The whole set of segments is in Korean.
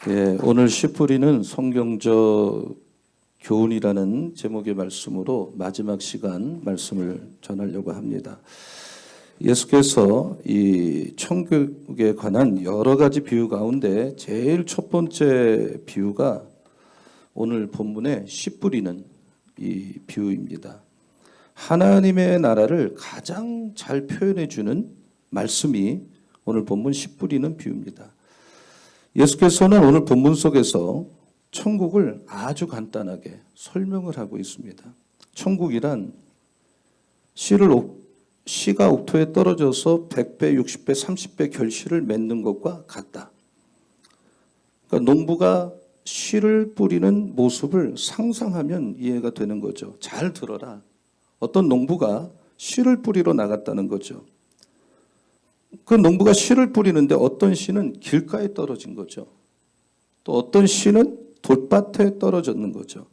예, 오늘 씨 뿌리는 성경적 교훈이라는 제목의 말씀으로 마지막 시간 말씀을 전하려고 합니다. 예수께서 이 천국에 관한 여러 가지 비유 가운데 제일 첫 번째 비유가 오늘 본문의 씨 뿌리는 이 비유입니다. 하나님의 나라를 가장 잘 표현해 주는 말씀이 오늘 본문 씨 뿌리는 비유입니다. 예수께서는 오늘 본문 속에서 천국을 아주 간단하게 설명을 하고 있습니다. 천국이란 씨가 옥토에 떨어져서 100배, 60배, 30배 결실을 맺는 것과 같다. 그러니까 농부가 씨를 뿌리는 모습을 상상하면 이해가 되는 거죠. 잘 들어라. 어떤 농부가 씨를 뿌리러 나갔다는 거죠. 그 농부가 씨를 뿌리는데 어떤 씨는 길가에 떨어진 거죠. 또 어떤 씨는 돌밭에 떨어졌는 거죠.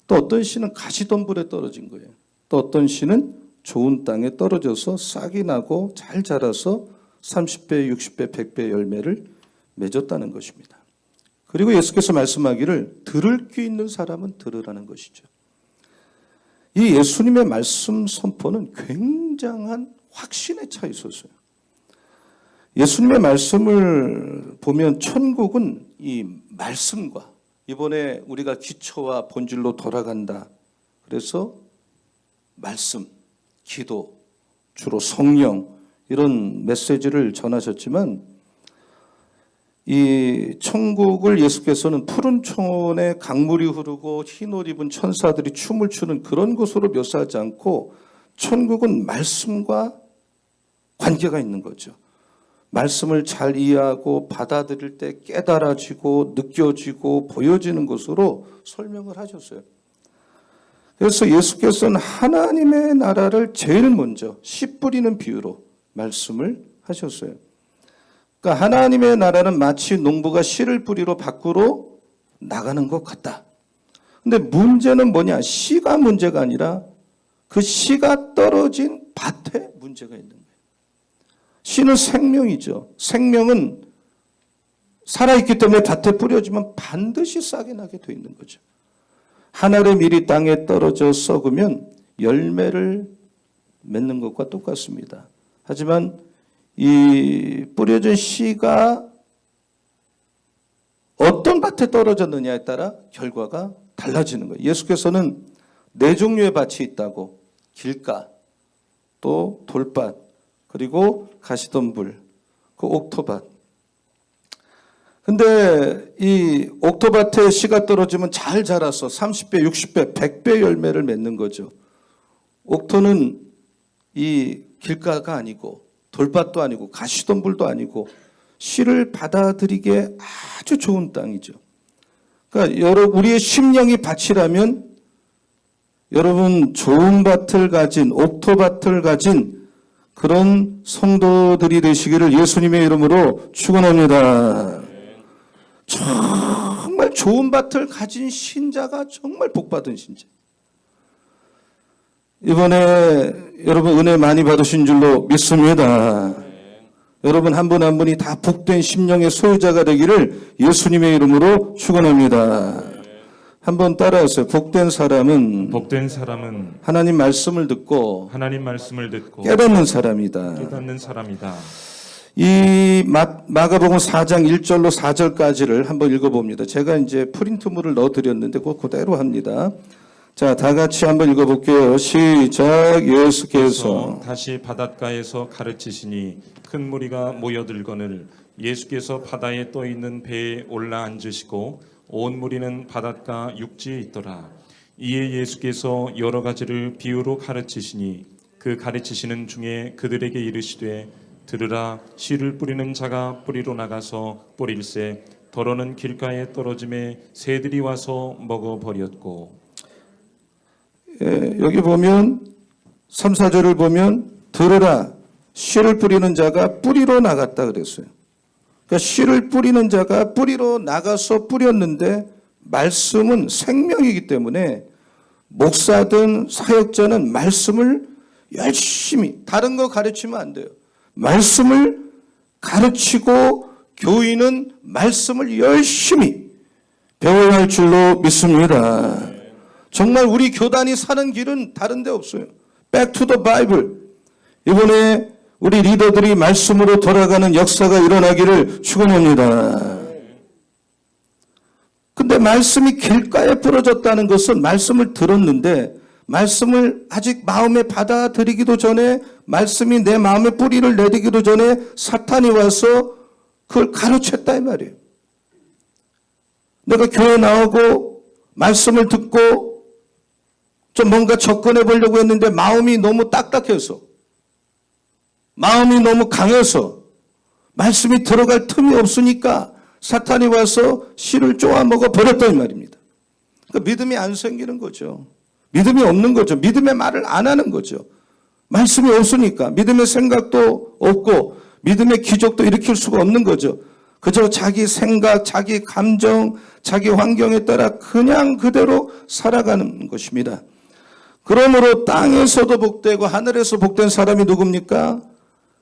또 어떤 씨는 가시덤불에 떨어진 거예요. 또 어떤 씨는 좋은 땅에 떨어져서 싹이 나고 잘 자라서 30배, 60배, 100배 열매를 맺었다는 것입니다. 그리고 예수께서 말씀하기를 들을 귀 있는 사람은 들으라는 것이죠. 이 예수님의 말씀 선포는 굉장한 확신에 차 있었어요. 예수님의 말씀을 보면 천국은 이 말씀과 이번에 우리가 기초와 본질로 돌아간다. 그래서 말씀, 기도, 주로 성령 이런 메시지를 전하셨지만 이 천국을 예수께서는 푸른 초원에 강물이 흐르고 흰옷 입은 천사들이 춤을 추는 그런 곳으로 묘사하지 않고 천국은 말씀과 관계가 있는 거죠. 말씀을 잘 이해하고 받아들일 때 깨달아지고 느껴지고 보여지는 것으로 설명을 하셨어요. 그래서 예수께서는 하나님의 나라를 제일 먼저 씨 뿌리는 비유로 말씀을 하셨어요. 그러니까 하나님의 나라는 마치 농부가 씨를 뿌리러 밖으로 나가는 것 같다. 근데 문제는 뭐냐? 씨가 문제가 아니라 그 씨가 떨어진 밭에 문제가 있는 거예요. 씨는 생명이죠. 생명은 살아있기 때문에 밭에 뿌려지면 반드시 싹이 나게 돼 있는 거죠. 하늘의 밀이 땅에 떨어져 썩으면 열매를 맺는 것과 똑같습니다. 하지만 이 뿌려진 씨가 어떤 밭에 떨어졌느냐에 따라 결과가 달라지는 거예요. 예수께서는 네 종류의 밭이 있다고 길가, 또 돌밭, 그리고 가시덤불, 그 옥토밭. 근데 이 옥토밭에 씨가 떨어지면 잘 자라서 30배, 60배, 100배 열매를 맺는 거죠. 옥토는 이 길가가 아니고 돌밭도 아니고 가시덤불도 아니고 씨를 받아들이기에 아주 좋은 땅이죠. 그러니까 우리의 심령이 밭이라면 여러분 좋은 밭을 가진 옥토밭을 가진 그런 성도들이 되시기를 예수님의 이름으로 축원합니다. 정말 좋은 밭을 가진 신자가 정말 복받은 신자. 이번에 여러분 은혜 많이 받으신 줄로 믿습니다. 여러분 한 분 한 분이 다 복된 심령의 소유자가 되기를 예수님의 이름으로 축원합니다. 한번 따라하세요. 복된 사람은 하나님 말씀을 듣고 깨닫는 사람이다. 이 마가복음 4장 1절로 4절까지를 한번 읽어봅니다. 제가 이제 프린트물을 넣어드렸는데 그거 그대로 합니다. 자, 다 같이 한번 읽어볼게요. 시작. 예수께서 다시 바닷가에서 가르치시니 큰 무리가 모여들거늘 예수께서 바다에 떠 있는 배에 올라 앉으시고 온 무리는 바닷가 육지에 있더라. 이에 예수께서 여러 가지를 비유로 가르치시니 그 가르치시는 중에 그들에게 이르시되 들으라. 씨를 뿌리는 자가 뿌리로 나가서 뿌릴새 더러는 길가에 떨어짐에 새들이 와서 먹어버렸고. 여기 보면 3, 4절을 보면 들으라. 씨를 뿌리는 자가 뿌리로 나갔다 그랬어요. 그러니까 씨를 뿌리는 자가 뿌리로 나가서 뿌렸는데 말씀은 생명이기 때문에 목사든 사역자는 말씀을 열심히 다른 거 가르치면 안 돼요. 말씀을 가르치고 교인은 말씀을 열심히 배워야 할 줄로 믿습니다. 정말 우리 교단이 사는 길은 다른 데 없어요. Back to the Bible. 이번에 우리 리더들이 말씀으로 돌아가는 역사가 일어나기를 축원합니다. 근데 말씀이 길가에 부러졌다는 것은 말씀을 들었는데 말씀을 아직 마음에 받아들이기도 전에, 말씀이 내 마음에 뿌리를 내리기도 전에 사탄이 와서 그걸 가로챘다 이 말이에요. 내가 교회 나오고 말씀을 듣고 좀 뭔가 접근해 보려고 했는데 마음이 너무 딱딱해서, 마음이 너무 강해서 말씀이 들어갈 틈이 없으니까 사탄이 와서 씨를 쪼아 먹어 버렸단 말입니다. 그러니까 믿음이 안 생기는 거죠. 믿음이 없는 거죠. 믿음의 말을 안 하는 거죠. 말씀이 없으니까 믿음의 생각도 없고 믿음의 기적도 일으킬 수가 없는 거죠. 그저 자기 생각, 자기 감정, 자기 환경에 따라 그냥 그대로 살아가는 것입니다. 그러므로 땅에서도 복되고 하늘에서 복된 사람이 누굽니까?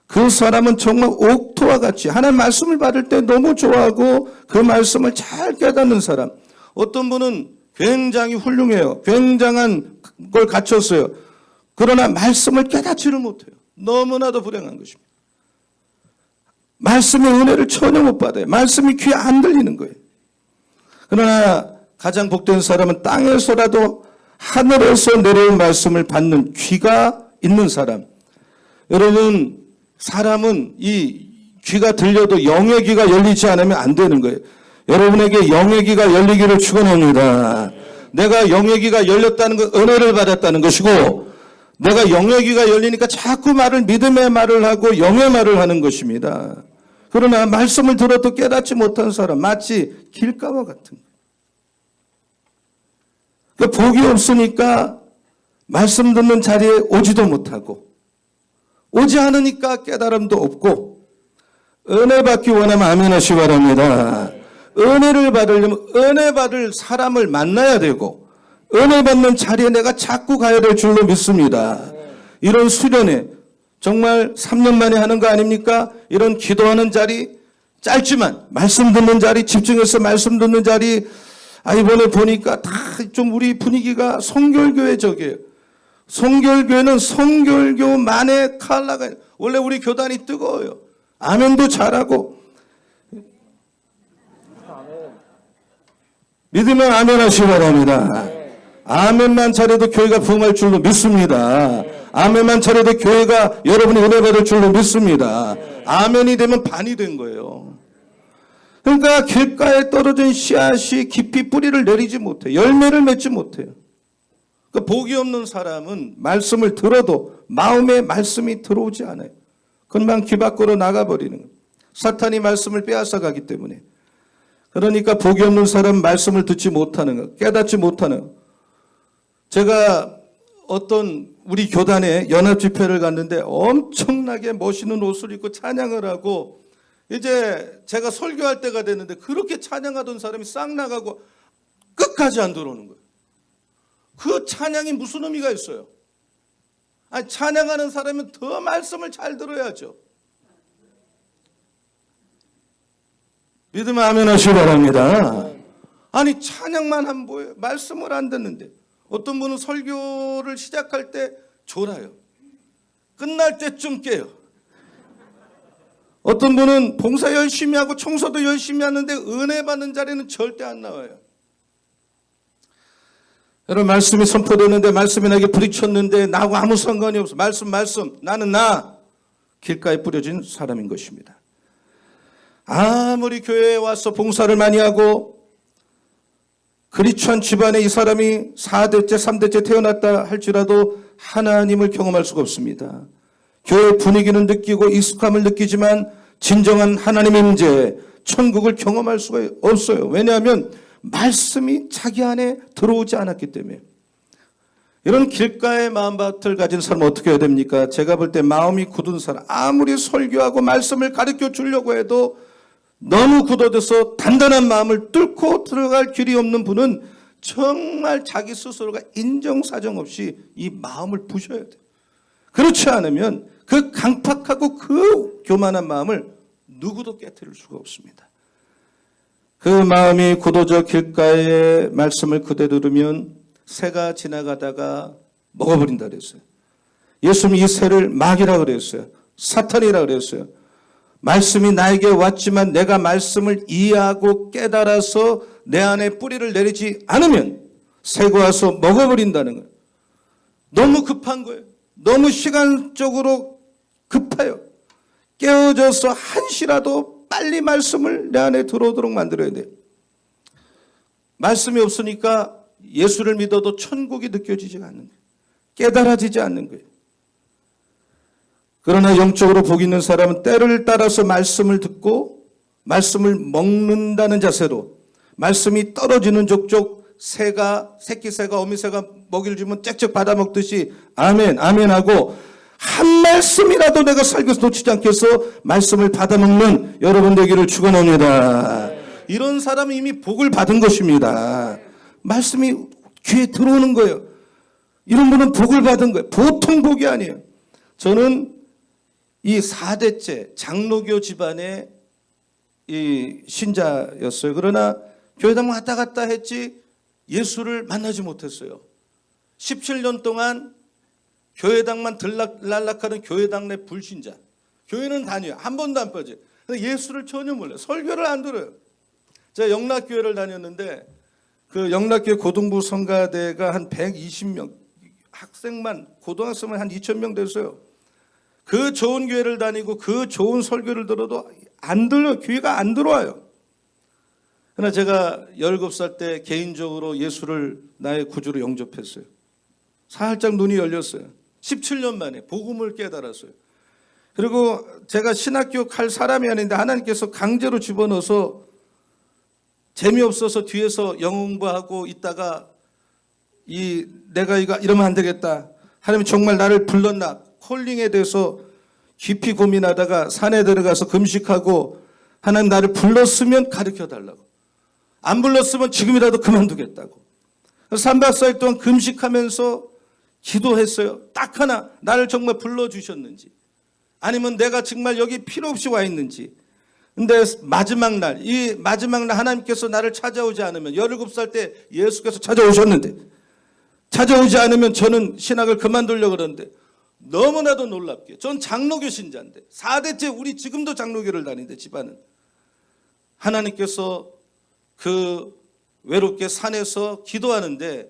그 사람은 정말 옥토와 같이 하나님 말씀을 받을 때 너무 좋아하고 그 말씀을 잘 깨닫는 사람. 어떤 분은 굉장히 훌륭해요. 굉장한 걸 갖췄어요. 그러나 말씀을 깨닫지를 못해요. 너무나도 불행한 것입니다. 말씀의 은혜를 전혀 못 받아요. 말씀이 귀에 안 들리는 거예요. 그러나 가장 복된 사람은 땅에서라도 하늘에서 내려온 말씀을 받는 귀가 있는 사람. 여러분, 사람은 이 귀가 들려도 영의 귀가 열리지 않으면 안 되는 거예요. 여러분에게 영의 귀가 열리기를 축원합니다. 내가 영의 귀가 열렸다는 건 은혜를 받았다는 것이고, 내가 영의 귀가 열리니까 자꾸 말을 믿음의 말을 하고 영의 말을 하는 것입니다. 그러나 말씀을 들어도 깨닫지 못한 사람, 마치 길가와 같은 거예요. 복이 없으니까 말씀 듣는 자리에 오지도 못하고, 오지 않으니까 깨달음도 없고, 은혜 받기 원하면 아멘 하시기 바랍니다. 은혜를 받으려면 은혜 받을 사람을 만나야 되고, 은혜 받는 자리에 내가 자꾸 가야 될 줄로 믿습니다. 이런 수련회 정말 3년 만에 하는 거 아닙니까? 이런 기도하는 자리, 짧지만 말씀 듣는 자리, 집중해서 말씀 듣는 자리, 이번에 보니까 다 좀 우리 분위기가 성결교회적이에요. 성결교회는 성결교만의 컬러가, 원래 우리 교단이 뜨거워요. 아멘도 잘하고. 믿으면 아멘 하시기 바랍니다. 아멘만 잘해도 교회가 부흥할 줄로 믿습니다. 아멘만 잘해도 교회가 여러분이 은혜 받을 줄로 믿습니다. 아멘이 되면 반이 된 거예요. 그러니까 길가에 떨어진 씨앗이 깊이 뿌리를 내리지 못해요. 열매를 맺지 못해요. 그러니까 복이 없는 사람은 말씀을 들어도 마음에 말씀이 들어오지 않아요. 금방 귀 밖으로 나가버리는 거예요. 사탄이 말씀을 빼앗아 가기 때문에. 그러니까 복이 없는 사람은 말씀을 듣지 못하는 거예요. 깨닫지 못하는 거예요. 제가 어떤 우리 교단에 연합집회를 갔는데 엄청나게 멋있는 옷을 입고 찬양을 하고, 이제 제가 설교할 때가 됐는데 그렇게 찬양하던 사람이 싹 나가고 끝까지 안 들어오는 거예요. 그 찬양이 무슨 의미가 있어요? 찬양하는 사람은 더 말씀을 잘 들어야죠. 믿으면 아멘 하시기 바랍니다. 찬양만 하면 뭐예요? 말씀을 안 듣는데. 어떤 분은 설교를 시작할 때 졸아요. 끝날 때쯤 깨요. 어떤 분은 봉사 열심히 하고 청소도 열심히 하는데 은혜 받는 자리는 절대 안 나와요. 여러분, 말씀이 선포되는데, 말씀이 나에게 부딪혔는데 나하고 아무 상관이 없어. 말씀. 나는 길가에 뿌려진 사람인 것입니다. 아무리 교회에 와서 봉사를 많이 하고 그리스도인 집안에 이 사람이 4대째, 3대째 태어났다 할지라도 하나님을 경험할 수가 없습니다. 교회 분위기는 느끼고 익숙함을 느끼지만 진정한 하나님의 임재, 천국을 경험할 수가 없어요. 왜냐하면 말씀이 자기 안에 들어오지 않았기 때문에. 이런 길가의 마음밭을 가진 사람은 어떻게 해야 됩니까? 제가 볼 때 마음이 굳은 사람, 아무리 설교하고 말씀을 가르쳐 주려고 해도 너무 굳어져서 단단한 마음을 뚫고 들어갈 길이 없는 분은 정말 자기 스스로가 인정사정 없이 이 마음을 부셔야 돼요. 그렇지 않으면 그 강팍하고 그 교만한 마음을 누구도 깨뜨릴 수가 없습니다. 그 마음이 고도저 길가의 말씀을 그대로 들으면 새가 지나가다가 먹어버린다 그랬어요. 예수님이 이 새를 마귀라 그랬어요. 사탄이라 그랬어요. 말씀이 나에게 왔지만 내가 말씀을 이해하고 깨달아서 내 안에 뿌리를 내리지 않으면 새가 와서 먹어버린다는 거예요. 너무 급한 거예요. 너무 시간적으로 급해요. 깨어져서 한시라도 빨리 말씀을 내 안에 들어오도록 만들어야 돼요. 말씀이 없으니까 예수를 믿어도 천국이 느껴지지 않는 거예요. 깨달아지지 않는 거예요. 그러나 영적으로 복 있는 사람은 때를 따라서 말씀을 듣고 말씀을 먹는다는 자세로 말씀이 떨어지는 족족 새가 새끼 새가 어미 새가 먹이를 주면 짹짹 받아 먹듯이 아멘 아멘 하고 한 말씀이라도 내가 살면서 놓치지 않게 해서 말씀을 받아 먹는 여러분 되기를 축원합니다. 이런 사람은 이미 복을 받은 것입니다. 말씀이 귀에 들어오는 거예요. 이런 분은 복을 받은 거예요. 보통 복이 아니에요. 저는 이 4대째 장로교 집안의 이 신자였어요. 그러나 교회당 왔다 갔다 했지 예수를 만나지 못했어요. 17년 동안 교회당만 들락날락하는 교회당 내 불신자. 교회는 다녀요. 한 번도 안 빠져요. 예수를 전혀 몰라요. 설교를 안 들어요. 제가 영락교회를 다녔는데 그 영락교회 고등부 성가대가 한 120명, 학생만 고등학생만 한 2,000명 됐어요. 그 좋은 교회를 다니고 그 좋은 설교를 들어도 안 들려요. 귀가 안 들어와요. 그러나 제가 17살 때 개인적으로 예수를 나의 구주로 영접했어요. 살짝 눈이 열렸어요. 17년 만에 복음을 깨달았어요. 그리고 제가 신학교 갈 사람이 아닌데 하나님께서 강제로 집어넣어서 재미없어서 뒤에서 영어 공부하고 있다가 내가 이러면 안 되겠다. 하나님이 정말 나를 불렀나. 콜링에 대해서 깊이 고민하다가 산에 들어가서 금식하고 하나님 나를 불렀으면 가르쳐달라고. 안 불렀으면 지금이라도 그만두겠다고. 3박 4일 동안 금식하면서 기도했어요. 딱 하나 나를 정말 불러주셨는지 아니면 내가 정말 여기 필요 없이 와 있는지. 근데 마지막 날 하나님께서 나를 찾아오지 않으면 17살 때 예수께서 찾아오셨는데 찾아오지 않으면 저는 신학을 그만두려고 그러는데 너무나도 놀랍게 전 장로교 신자인데 4대째 우리 지금도 장로교를 다니는데 집안은 하나님께서 그 외롭게 산에서 기도하는데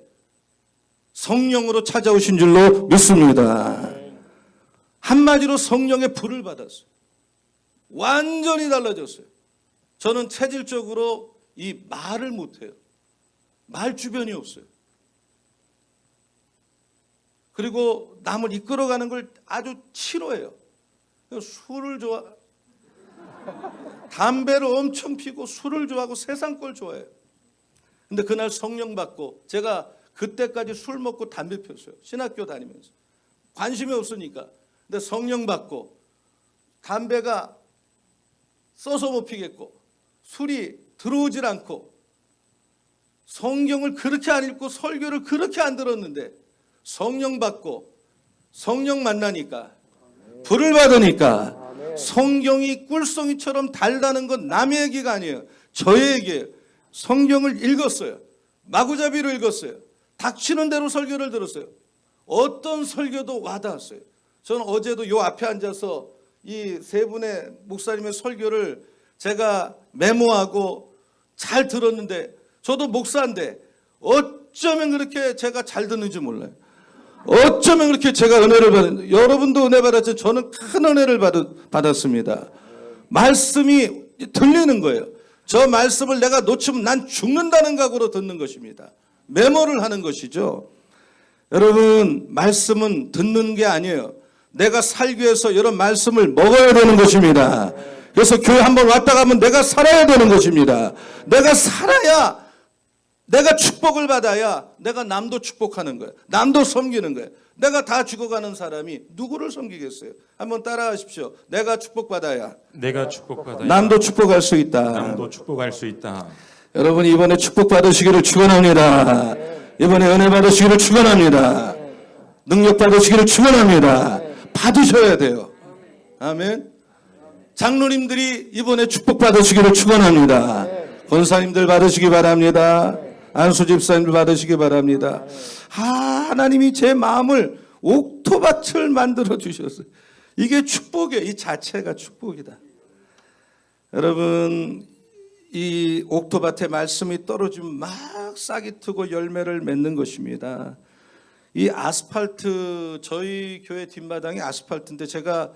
성령으로 찾아오신 줄로 믿습니다. 한마디로 성령의 불을 받았어요. 완전히 달라졌어요. 저는 체질적으로 이 말을 못해요. 말 주변이 없어요. 그리고 남을 이끌어가는 걸 아주 싫어해요. 술을 담배를 엄청 피고 술을 좋아하고 세상 걸 좋아해요. 근데 그날 성령 받고 제가 그때까지 술 먹고 담배 폈어요. 신학교 다니면서. 관심이 없으니까. 근데 성령 받고 담배가 써서 못 피겠고 술이 들어오질 않고 성경을 그렇게 안 읽고 설교를 그렇게 안 들었는데 성령 받고 성령 만나니까 불을 받으니까 성경이 꿀송이처럼 달다는 건 남의 얘기가 아니에요. 저의 얘기예요. 성경을 읽었어요. 마구잡이로 읽었어요. 닥치는 대로 설교를 들었어요. 어떤 설교도 와닿았어요. 저는 어제도 요 앞에 앉아서 이 세 분의 목사님의 설교를 제가 메모하고 잘 들었는데 저도 목사인데 어쩌면 그렇게 제가 잘 듣는지 몰라요. 어쩌면 그렇게 제가 은혜를 받은 여러분도 은혜 받았죠. 저는 큰 은혜를 받았습니다. 말씀이 들리는 거예요. 저 말씀을 내가 놓치면 난 죽는다는 각오로 듣는 것입니다. 메모를 하는 것이죠. 여러분 말씀은 듣는 게 아니에요. 내가 살기 위해서 이런 말씀을 먹어야 되는 것입니다. 그래서 교회 한번 왔다 가면 내가 살아야 되는 것입니다. 내가 살아야 내가 축복을 받아야 내가 남도 축복하는 거예요. 남도 섬기는 거예요. 내가 다 죽어가는 사람이 누구를 섬기겠어요? 한번 따라하십시오. 내가 축복받아야 남도 축복할 수 있다. 여러분 이번에 축복받으시기를 축원합니다. 이번에 은혜 받으시기를 축원합니다. 능력 받으시기를 축원합니다. 받으셔야 돼요. 아멘. 장로님들이 이번에 축복 받으시기를 축원합니다. 권사님들 받으시기 바랍니다. 안수 집사님들 받으시기 바랍니다. 하나님이 제 마음을 옥토밭을 만들어 주셨어요. 이게 축복이에요. 이 자체가 축복이다. 여러분, 이 옥토밭에 말씀이 떨어지면 막 싹이 트고 열매를 맺는 것입니다. 이 아스팔트, 저희 교회 뒷마당이 아스팔트인데, 제가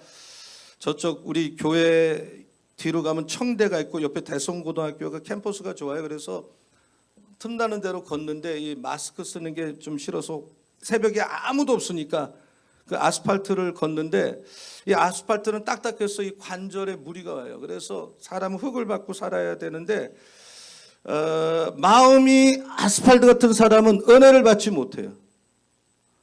저쪽 우리 교회 뒤로 가면 청대가 있고 옆에 대성고등학교가 캠퍼스가 좋아요. 그래서 틈나는 대로 걷는데 이 마스크 쓰는 게 좀 싫어서 새벽에 아무도 없으니까 그 아스팔트를 걷는데, 이 아스팔트는 딱딱해서 이 관절에 무리가 와요. 그래서 사람은 흙을 밟고 살아야 되는데, 마음이 아스팔트 같은 사람은 은혜를 받지 못해요.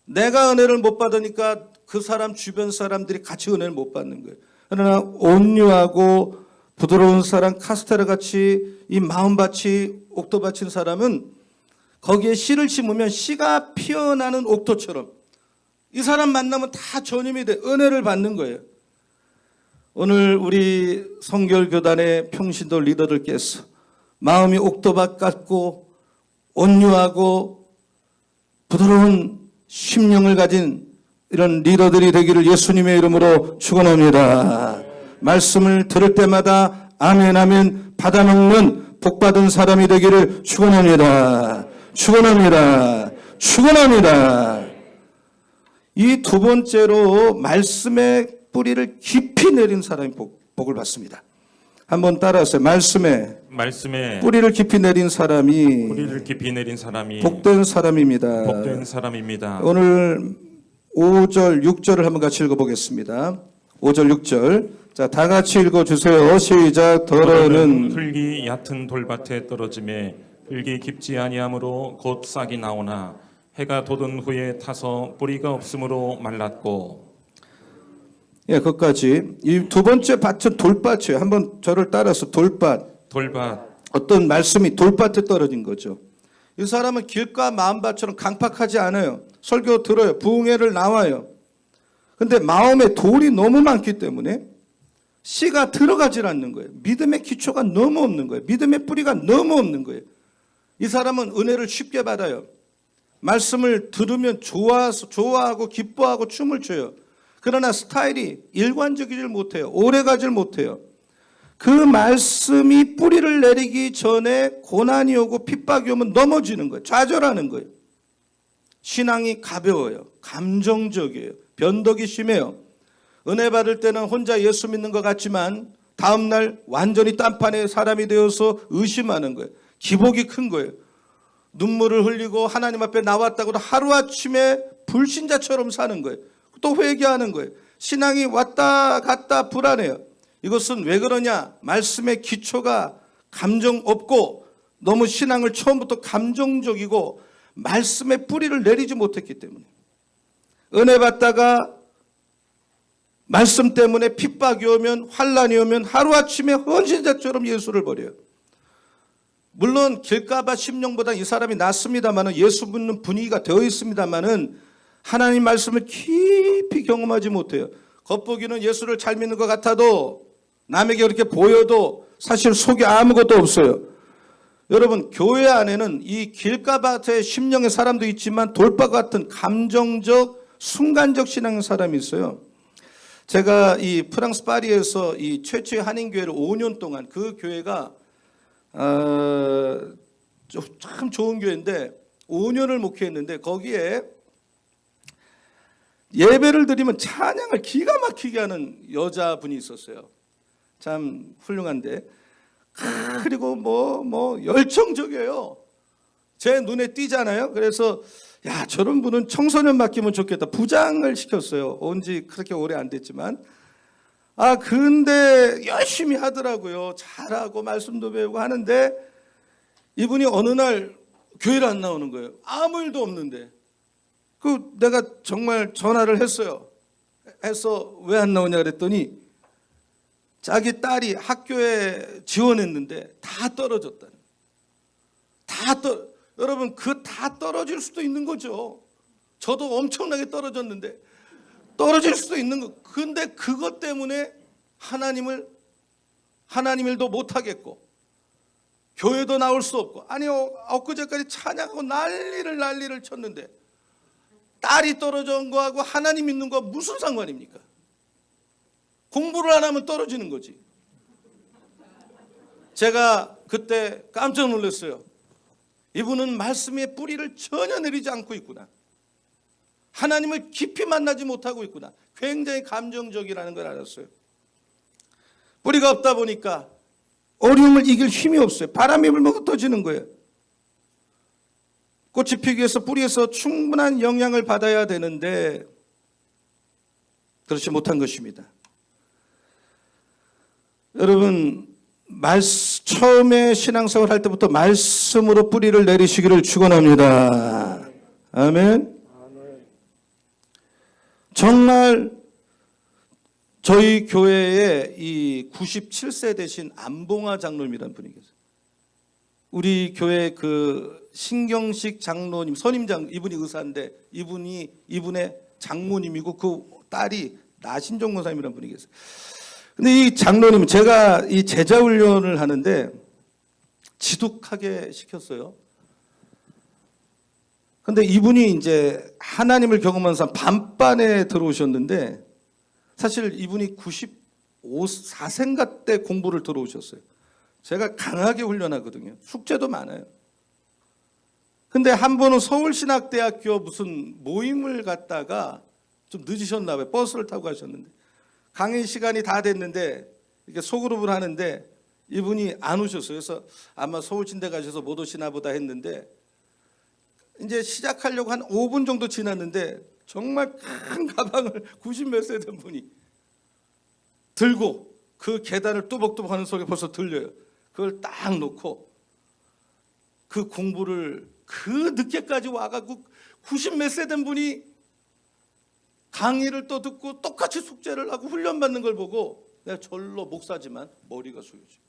내가 은혜를 못 받으니까 그 사람 주변 사람들이 같이 은혜를 못 받는 거예요. 그러나 온유하고 부드러운 사람, 카스테라 같이 이 마음밭이 옥토밭인 사람은 거기에 씨를 심으면 씨가 피어나는 옥토처럼 이 사람 만나면 다 전임이 돼 은혜를 받는 거예요. 오늘 우리 성결교단의 평신도 리더들께서 마음이 옥토밭 같고 온유하고 부드러운 심령을 가진 이런 리더들이 되기를 예수님의 이름으로 축원합니다. 말씀을 들을 때마다 아멘 아멘 받아먹는 복받은 사람이 되기를 축원합니다. 축원합니다. 축원합니다. 이 두 번째로 말씀의 뿌리를 깊이 내린 사람이 복을 받습니다. 한번 따라하세요. 말씀에 뿌리를 깊이 내린 사람이 복된 사람입니다. 복된 사람입니다. 오늘 5절, 6절을 한번 같이 읽어보겠습니다. 5절, 6절. 자, 다 같이 읽어주세요. 시작. 더러는 흙이 얕은 돌밭에 떨어짐에 흙이 깊지 아니하므로 곧 싹이 나오나 해가 돋은 후에 타서 뿌리가 없으므로 말랐고. 예, 거기까지. 이 두 번째 밭은 돌밭이에요. 한번 저를 따라서 돌밭. 어떤 말씀이 돌밭에 떨어진 거죠. 이 사람은 길가 마음밭처럼 강팍하지 않아요. 설교 들어요. 부흥회를 나와요. 근데 마음에 돌이 너무 많기 때문에 씨가 들어가질 않는 거예요. 믿음의 기초가 너무 없는 거예요. 믿음의 뿌리가 너무 없는 거예요. 이 사람은 은혜를 쉽게 받아요. 말씀을 들으면 좋아하고 기뻐하고 춤을 춰요. 그러나 스타일이 일관적이질 못해요. 오래가질 못해요. 그 말씀이 뿌리를 내리기 전에 고난이 오고 핍박이 오면 넘어지는 거예요. 좌절하는 거예요. 신앙이 가벼워요. 감정적이에요. 변덕이 심해요. 은혜 받을 때는 혼자 예수 믿는 것 같지만 다음날 완전히 딴판의 사람이 되어서 의심하는 거예요. 기복이 큰 거예요. 눈물을 흘리고 하나님 앞에 나왔다고도 하루아침에 불신자처럼 사는 거예요. 또 회개하는 거예요. 신앙이 왔다 갔다 불안해요. 이것은 왜 그러냐? 말씀의 기초가 감정 없고 너무 신앙을 처음부터 감정적이고 말씀의 뿌리를 내리지 못했기 때문에, 은혜 받다가 말씀 때문에 핍박이 오면 환난이 오면 하루아침에 헌신자처럼 예수를 버려요. 물론 길가밭 심령보다 이 사람이 낫습니다만은, 예수 믿는 분위기가 되어 있습니다만은 하나님 말씀을 깊이 경험하지 못해요. 겉보기는 예수를 잘 믿는 것 같아도, 남에게 그렇게 보여도 사실 속에 아무것도 없어요. 여러분, 교회 안에는 이 길가밭의 심령의 사람도 있지만 돌밭 같은 감정적 순간적 신앙의 사람이 있어요. 제가 이 프랑스 파리에서 이 최초의 한인교회를 5년 동안, 그 교회가 참 좋은 교회인데 5년을 목회했는데, 거기에 예배를 드리면 찬양을 기가 막히게 하는 여자분이 있었어요. 참 훌륭한데, 그리고 뭐 열정적이에요. 제 눈에 띄잖아요. 그래서 야, 저런 분은 청소년 맡기면 좋겠다. 부장을 시켰어요. 온 지 그렇게 오래 안 됐지만. 근데 열심히 하더라고요. 잘하고 말씀도 배우고 하는데, 이분이 어느 날 교회를 안 나오는 거예요. 아무 일도 없는데. 내가 정말 전화를 했어요. 해서 왜 안 나오냐 그랬더니, 자기 딸이 학교에 지원했는데 다 떨어졌다는. 여러분, 다 떨어질 수도 있는 거죠. 저도 엄청나게 떨어졌는데 떨어질 수도 있는 거. 근데 그것 때문에 하나님을 하나님 일도 못하겠고 교회도 나올 수 없고, 아니 엊그제까지 찬양하고 난리를 쳤는데 딸이 떨어진 거하고 하나님 믿는 거 무슨 상관입니까? 공부를 안 하면 떨어지는 거지. 제가 그때 깜짝 놀랐어요. 이분은 말씀의 뿌리를 전혀 내리지 않고 있구나. 하나님을 깊이 만나지 못하고 있구나. 굉장히 감정적이라는 걸 알았어요. 뿌리가 없다 보니까 어려움을 이길 힘이 없어요. 바람이 불면 흩어지는 거예요. 꽃이 피기 위해서 뿌리에서 충분한 영향을 받아야 되는데 그렇지 못한 것입니다. 여러분, 처음에 신앙생활 할 때부터 말씀으로 뿌리를 내리시기를 축원합니다. 아멘. 정말 저희 교회에 이 97세 되신 안봉아 장로님이라는 분이 계세요. 우리 교회 그 신경식 장로님, 선임장, 이분이 의사인데 이분의 장모님이고 그 딸이 나신종 권사님이라는 분이 계세요. 근데 이 장로님, 제가 이 제자 훈련을 하는데 지독하게 시켰어요. 근데 이분이 이제 하나님을 경험한 사람 반반에 들어오셨는데, 사실 이분이 94세인가 때 공부를 들어오셨어요. 제가 강하게 훈련하거든요. 숙제도 많아요. 근데 한 번은 서울신학대학교 무슨 모임을 갔다가 좀 늦으셨나 봐요. 버스를 타고 가셨는데 강의 시간이 다 됐는데 이렇게 소그룹을 하는데 이분이 안 오셨어요. 그래서 아마 서울신대 가셔서 못 오시나 보다 했는데 이제 시작하려고 한 5분 정도 지났는데 정말 큰 가방을 90몇 세 된 분이 들고 그 계단을 뚜벅뚜벅 하는 소리가 벌써 들려요. 그걸 딱 놓고 그 공부를 그 늦게까지 와가지고 90몇 세 된 분이 강의를 또 듣고 똑같이 숙제를 하고 훈련받는 걸 보고 내가 절로 목사지만 머리가 숙여져.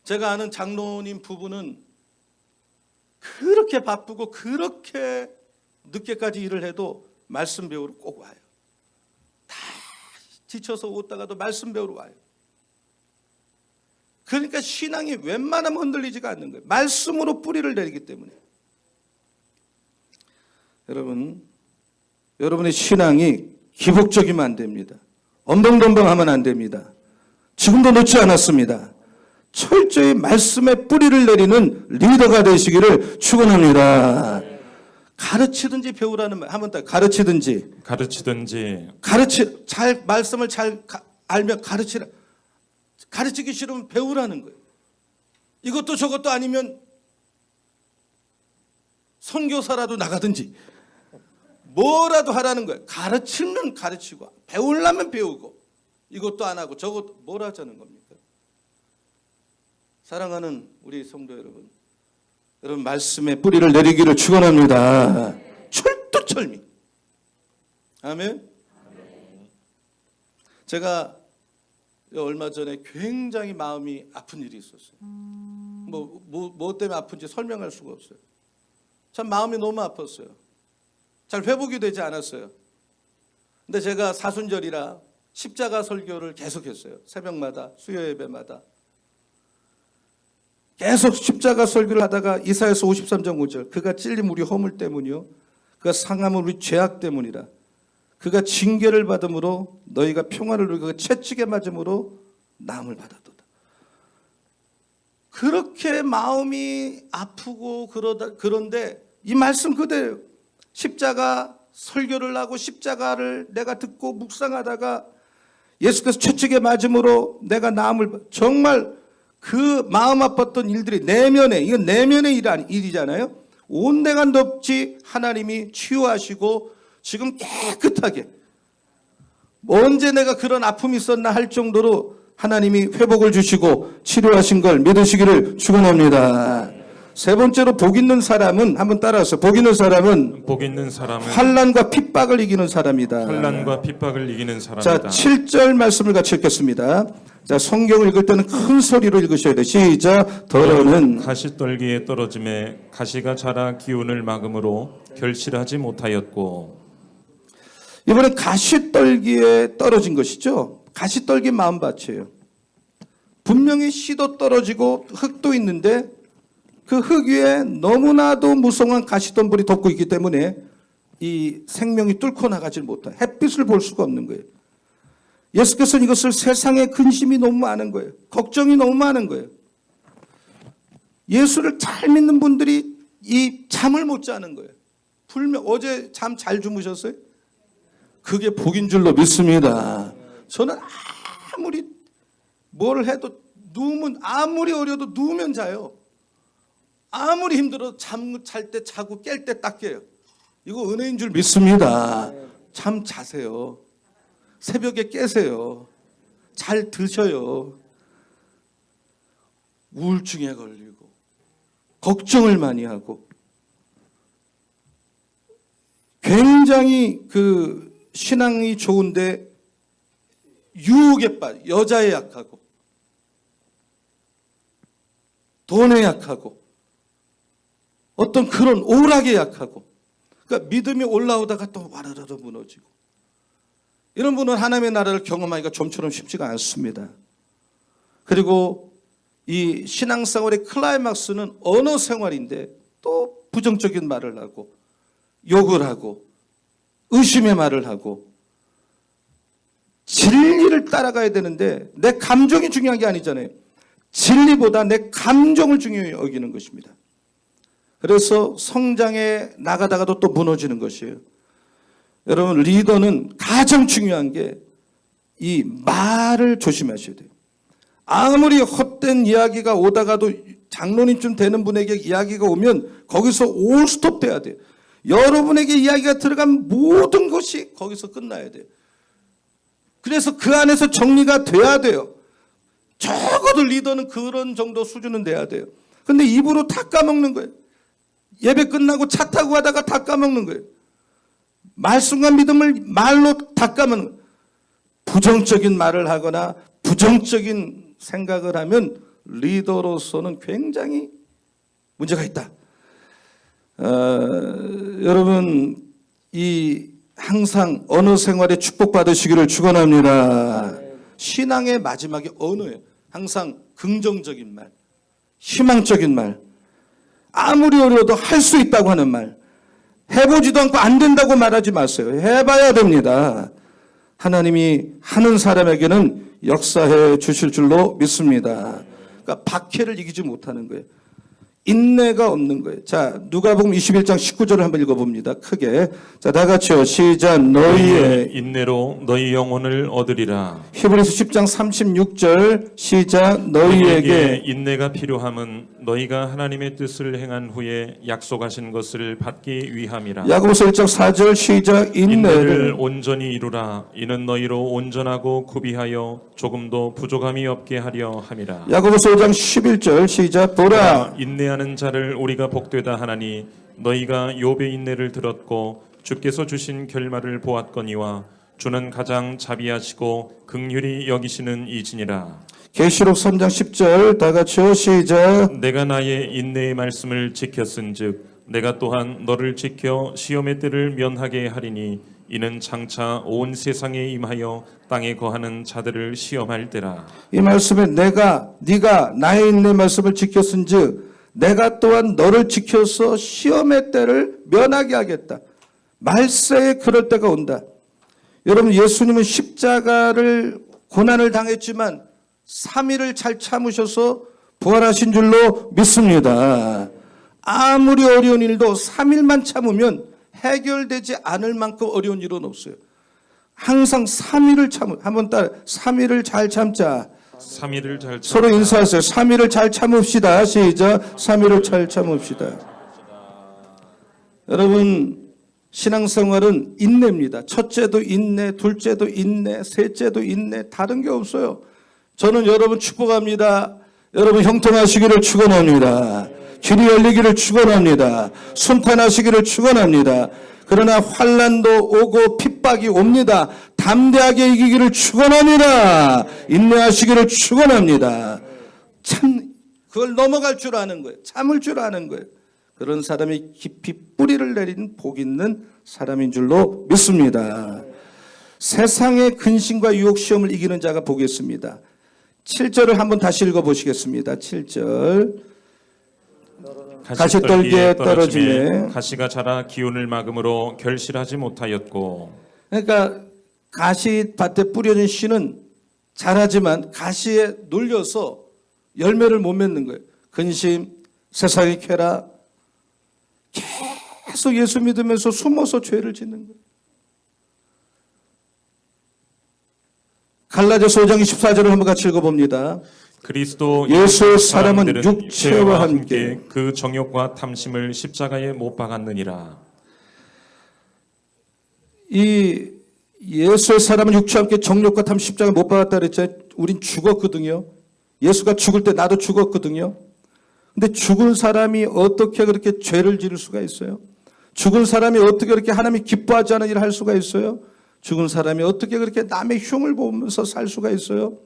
제가 아는 장로님 부부는 그렇게 바쁘고 그렇게 늦게까지 일을 해도 말씀 배우러 꼭 와요. 다 지쳐서 오다가도 말씀 배우러 와요. 그러니까 신앙이 웬만하면 흔들리지가 않는 거예요. 말씀으로 뿌리를 내리기 때문에. 여러분의 신앙이 기복적이면 안 됩니다. 엄동덤벙하면 안 됩니다. 지금도 놓지 않았습니다. 철저히 말씀의 뿌리를 내리는 리더가 되시기를 축원합니다. 가르치든지 배우라는 말 하면 딱 가르치든지 말씀을 잘 알면 가르치기 싫으면 배우라는 거예요. 이것도 저것도 아니면 선교사라도 나가든지 뭐라도 하라는 거예요. 가르치면 가르치고 배우려면 배우고 이것도 안 하고 저것도 뭘 하자는 겁니까? 사랑하는 우리 성도 여러분, 말씀의 뿌리를 내리기를 축원합니다. 철두철미. 아멘. 제가 얼마 전에 굉장히 마음이 아픈 일이 있었어요. 뭐 때문에 아픈지 설명할 수가 없어요. 참 마음이 너무 아팠어요. 잘 회복이 되지 않았어요. 근데 제가 사순절이라 십자가 설교를 계속했어요. 새벽마다, 수요 예배마다. 계속 십자가 설교를 하다가 이사야서 53장 5절, 그가 찔림 우리 허물 때문이요 그가 상함은 우리 죄악 때문이라. 그가 징계를 받음으로 너희가 평화를 누리고 그가 채찍에 맞음으로 나음을 받았도다. 그렇게 마음이 아프고 그런데 이 말씀 그대로 십자가 설교를 하고 십자가를 내가 듣고 묵상하다가 예수께서 채찍에 맞음으로 내가 나음을, 정말 그 마음 아팠던 일들이 이건 내면의 일이잖아요. 온데간 덥지 하나님이 치유하시고 지금 깨끗하게, 언제 내가 그런 아픔이 있었나 할 정도로 하나님이 회복을 주시고 치료하신 걸 믿으시기를 축원합니다. 세 번째로 복 있는 사람은, 한번 따라서, 복 있는 사람은 환난과 핍박을 이기는 사람이다. 환난과 핍박을 이기는 사람이다. 자, 7절 말씀을 같이 읽겠습니다. 자, 성경을 읽을 때는 큰 소리로 읽으셔야 돼요. 시작. 더러는 가시떨기에 떨어짐에 가시가 자라 기운을 막음으로 결실하지 못하였고. 이번에 가시떨기에 떨어진 것이죠. 가시떨기 마음밭이에요. 분명히 씨도 떨어지고 흙도 있는데 그 흙 위에 너무나도 무성한 가시덤불이 덮고 있기 때문에 이 생명이 뚫고 나가질 못한, 햇빛을 볼 수가 없는 거예요. 예수께서는 이것을 세상에 근심이 너무 많은 거예요. 걱정이 너무 많은 거예요. 예수를 잘 믿는 분들이 이 잠을 못 자는 거예요. 어제 잠 잘 주무셨어요? 그게 복인 줄로 믿습니다. 저는 아무리 뭘 해도 누우면, 아무리 어려도 누우면 자요. 아무리 힘들어도 잠 잘 때 자고 깰 때 딱 깨요. 이거 은혜인 줄 믿습니다. 잠 자세요. 새벽에 깨세요. 잘 드셔요. 우울증에 걸리고 걱정을 많이 하고 굉장히 그 신앙이 좋은데 유혹에 빠져, 여자에 약하고 돈에 약하고 어떤 그런 오락에 약하고, 그러니까 믿음이 올라오다가 또 와르르 무너지고, 이런 분은 하나님의 나라를 경험하기가 좀처럼 쉽지가 않습니다. 그리고 이 신앙생활의 클라이막스는 언어 생활인데 또 부정적인 말을 하고 욕을 하고 의심의 말을 하고, 진리를 따라가야 되는데 내 감정이 중요한 게 아니잖아요. 진리보다 내 감정을 중요히 여기는 것입니다. 그래서 성장에 나가다가도 또 무너지는 것이에요. 여러분, 리더는 가장 중요한 게 이 말을 조심하셔야 돼요. 아무리 헛된 이야기가 오다가도 장로님쯤 되는 분에게 이야기가 오면 거기서 올 스톱 돼야 돼요. 여러분에게 이야기가 들어간 모든 것이 거기서 끝나야 돼요. 그래서 그 안에서 정리가 돼야 돼요. 적어도 리더는 그런 정도 수준은 돼야 돼요. 근데 입으로 다 까먹는 거예요. 예배 끝나고 차 타고 가다가 다 까먹는 거예요. 말씀과 믿음을 말로 다 까먹는 거예요. 부정적인 말을 하거나 부정적인 생각을 하면 리더로서는 굉장히 문제가 있다. 여러분, 이 항상 언어 생활에 축복받으시기를 축원합니다. 신앙의 마지막이 언어예요. 항상 긍정적인 말, 희망적인 말, 아무리 어려워도 할 수 있다고 하는 말, 해보지도 않고 안 된다고 말하지 마세요. 해봐야 됩니다. 하나님이 하는 사람에게는 역사해 주실 줄로 믿습니다. 그러니까 박해를 이기지 못하는 거예요. 인내가 없는 거예요. 자, 누가복음 21장 19절을 한번 읽어봅니다. 크게. 자, 다 같이요. 시작. 너희의 인내로 너희 영혼을 얻으리라. 히브리서 10장 36절 시작. 너희에게 인내가 필요함은 너희가 하나님의 뜻을 행한 후에 약속하신 것을 받기 위함이라. 야고보서 1장 4절 시작. 인내를 온전히 이루라. 이는 너희로 온전하고 구비하여 조금도 부족함이 없게 하려 함이라. 야고보서 5장 11절 시작. 보라, 인내하는 자를 우리가 복되다 하나니 너희가 욥의 인내를 들었고 주께서 주신 결말을 보았거니와 주는 가장 자비하시고 긍휼히 여기시는 이지니라. 계시록 3장 10절 다 같이요. 시작. 내가 나의 인내의 말씀을 지켰은즉 내가 또한 너를 지켜 시험의 때를 면하게 하리니 이는 장차 온 세상에 임하여 땅에 거하는 자들을 시험할 때라. 이 말씀에 네가 나의 인내 말씀을 지켰은즉 내가 또한 너를 지켜서 시험의 때를 면하게 하겠다. 말세에 그럴 때가 온다. 여러분, 예수님은 십자가를 고난을 당했지만 3일을 잘 참으셔서 부활하신 줄로 믿습니다. 아무리 어려운 일도 3일만 참으면 해결되지 않을 만큼 어려운 일은 없어요. 항상 3일을 참으, 한번 따라 3일을 잘 참자. 3일을 잘 참자. 서로 인사하세요. 3일을 잘 참읍시다. 시작. 3일을 잘 참읍시다. 여러분, 신앙생활은 인내입니다. 첫째도 인내, 둘째도 인내, 셋째도 인내, 다른 게 없어요. 저는 여러분 축복합니다. 여러분 형통하시기를 축원합니다. 길이 열리기를 축원합니다. 순탄하시기를 축원합니다. 그러나 환난도 오고 핍박이 옵니다. 담대하게 이기기를 축원합니다. 인내하시기를 축원합니다. 참, 그걸 넘어갈 줄 아는 거예요. 참을 줄 아는 거예요. 그런 사람이 깊이 뿌리를 내린 복 있는 사람인 줄로 믿습니다. 세상의 근심과 유혹 시험을 이기는 자가 보겠습니다. 7절을 한번 다시 읽어보시겠습니다. 7절. 가시떨기에 떨어지매 가시가 자라 기운을 막음으로 결실하지 못하였고. 그러니까 가시밭에 뿌려진 씨는 자라지만 가시에 눌려서 열매를 못 맺는 거예요. 근심, 세상의 쾌락, 계속 예수 믿으면서 숨어서 죄를 짓는 거예요. 갈라디아서 5장 24절을 한번 같이 읽어봅니다. 그리스도 예수의 사람은 사람들은 육체와 함께 그 정욕과 탐심을 십자가에 못 박았느니라. 이 예수의 사람은 육체와 함께 정욕과 탐 십자가에 못 박았다 그랬잖아요. 우린 죽었거든요. 예수가 죽을 때 나도 죽었거든요. 근데 죽은 사람이 어떻게 그렇게 죄를 지을 수가 있어요? 죽은 사람이 어떻게 그렇게 하나님이 기뻐하지 않은 일을 할 수가 있어요? 죽은 사람이 어떻게 그렇게 남의 흉을 보면서 살 수가 있어요?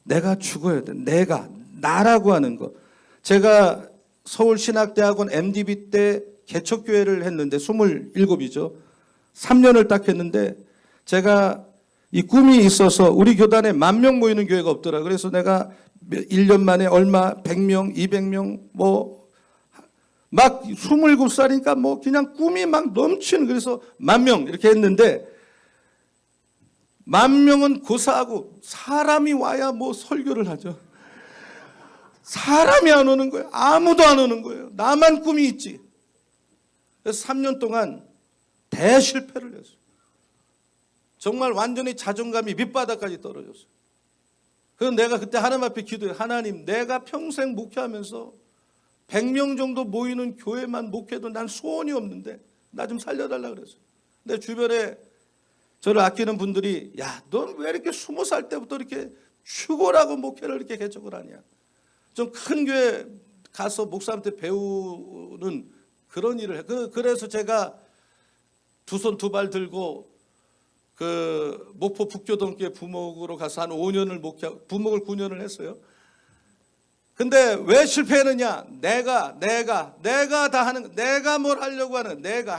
내가 죽어야 돼. 나라고 하는 거. 제가 서울신학대학원 MDB 때 개척교회를 했는데 27이죠. 3년을 딱 했는데 제가 이 꿈이 있어서 우리 교단에 10,000명 모이는 교회가 없더라. 그래서 내가 1년 만에 얼마 100명, 200명 막 27살이니까 뭐 그냥 꿈이 막 넘치는 그래서 10,000명 이렇게 했는데 10,000명은 고사하고 사람이 와야 뭐 설교를 하죠. 사람이 안 오는 거예요. 아무도 안 오는 거예요. 나만 꿈이 있지. 그래서 3년 동안 대실패를 했어요. 정말 완전히 자존감이 밑바닥까지 떨어졌어요. 그래서 내가 그때 하나님 앞에 기도해요. 하나님, 내가 평생 목회하면서 100명 정도 모이는 교회만 목회도 난 소원이 없는데 나 좀 살려달라 그랬어요. 내 주변에 저를 아끼는 분들이 야, 넌 왜 이렇게 20살 때부터 이렇게 휴고라고 목회를 이렇게 개척을 하냐. 좀 큰 교회 가서 목사한테 배우는 그런 일을 해. 그래서 제가 두 손 두 발 들고 그 목포 북교동교회 부목으로 가서 한 5년을 부목을 9년을 했어요. 근데 왜 실패했느냐? 내가 다 하는, 내가 뭘 하려고 하는, 내가